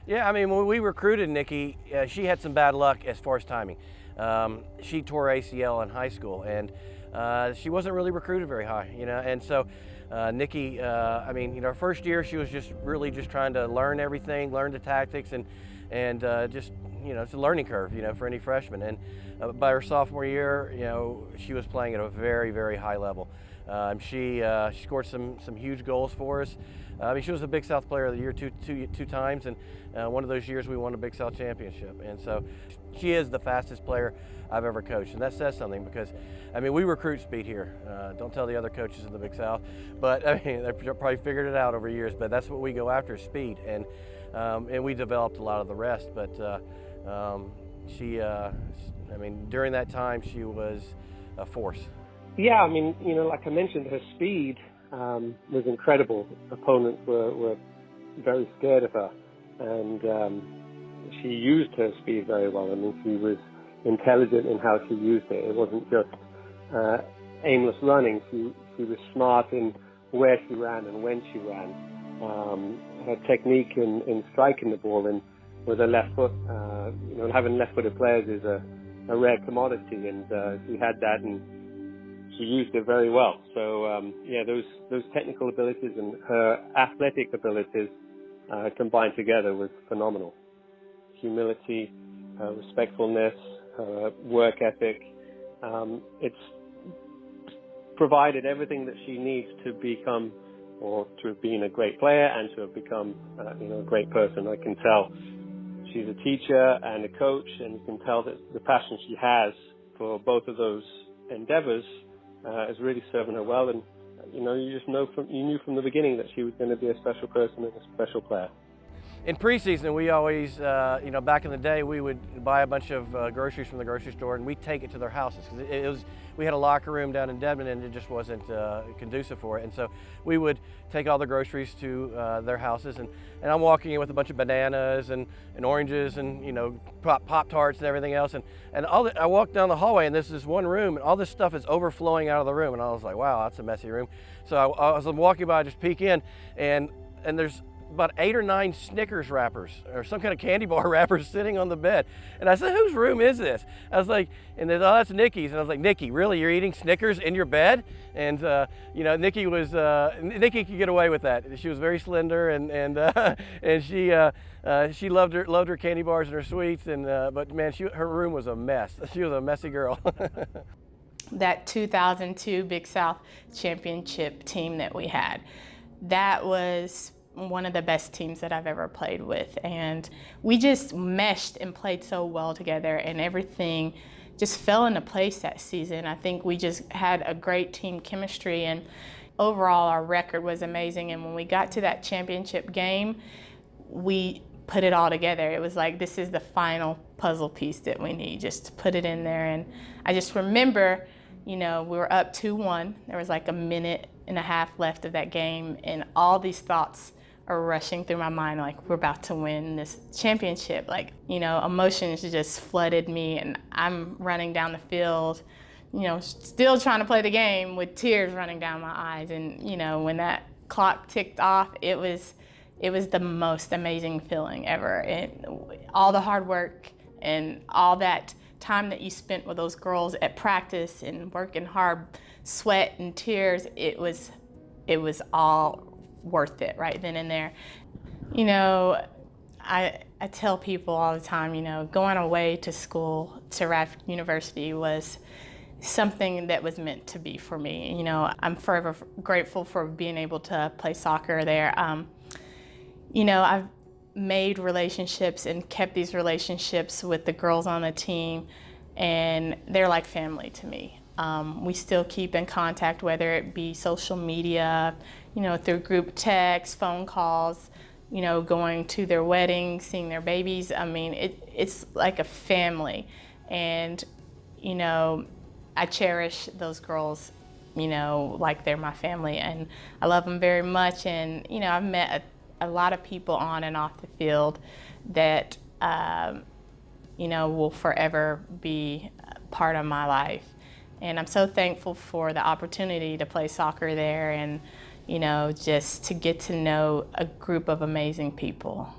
Yeah, I mean, when we recruited Nikki, she had some bad luck as far as timing. She tore ACL in high school, and she wasn't really recruited very high, And so Nikki, I mean, her first year she was just really just trying to learn everything, learn the tactics, and just it's a learning curve, for any freshman. And by her sophomore year, she was playing at a very, very high level. She scored some huge goals for us. I mean, she was a Big South Player of the Year two times, and one of those years we won a Big South championship. And so she is the fastest player I've ever coached, and that says something because, I mean, we recruit speed here. Don't tell the other coaches in the Big South, but I mean, they've probably figured it out over years. But that's what we go after: speed, and we developed a lot of the rest. But she, I mean, during that time, she was a force. Yeah, I mean, like I mentioned, her speed was incredible. Opponents were very scared of her, and she used her speed very well. I mean, she was intelligent in how she used it. It wasn't just aimless running. She was smart in where she ran and when she ran. Her technique in striking the ball and with her left foot, having left-footed players is a rare commodity, and she had that, and she used it very well. So those technical abilities and her athletic abilities combined together was phenomenal. Humility, respectfulness, work ethic. It's provided everything that she needs to become, or to have been a great player and to have become a great person. I can tell she's a teacher and a coach, and you can tell that the passion she has for both of those endeavors is really serving her well. And you just you knew from the beginning that she was going to be a special person and a special player. In preseason, we always, back in the day, we would buy a bunch of groceries from the grocery store and we'd take it to their houses. Because we had a locker room down in Devon and it just wasn't conducive for it. And so we would take all the groceries to their houses, and I'm walking in with a bunch of bananas and oranges and, Pop-Tarts and everything else. And I walked down the hallway and there's this one room and all this stuff is overflowing out of the room. And I was like, wow, that's a messy room. So I was walking by, I just peek in, and there's about 8 or 9 Snickers wrappers or some kind of candy bar wrappers sitting on the bed. And I said, whose room is this? I was like, and they said, oh, that's Nikki's. And I was like, Nikki, really? You're eating Snickers in your bed? And, Nikki could get away with that. She was very slender, and she loved her candy bars and her sweets. But man, her room was a mess. She was a messy girl. That 2002 Big South Championship team that we had, that was one of the best teams that I've ever played with, and we just meshed and played so well together, and everything just fell into place that season. I think we just had a great team chemistry, and overall our record was amazing. And when we got to that championship game, we put it all together. It was like, this is the final puzzle piece that we need, just to put it in there. And I just remember, we were up 2-1. There was like a minute and a half left of that game, and all these thoughts are rushing through my mind, like, we're about to win this championship. Like, emotions just flooded me, and I'm running down the field, still trying to play the game with tears running down my eyes. And, when that clock ticked off, it was the most amazing feeling ever. And all the hard work and all that time that you spent with those girls at practice and working hard, sweat and tears, it was all worth it right then and there. I tell people all the time, going away to school to Radford University was something that was meant to be for me. I'm forever grateful for being able to play soccer there. I've made relationships and kept these relationships with the girls on the team, and they're like family to me. We still keep in contact, whether it be social media, through group texts, phone calls, going to their weddings, seeing their babies. I mean, it's like a family. And, I cherish those girls, like they're my family, and I love them very much. And, I've met a lot of people on and off the field that, will forever be part of my life. And I'm so thankful for the opportunity to play soccer there and, just to get to know a group of amazing people.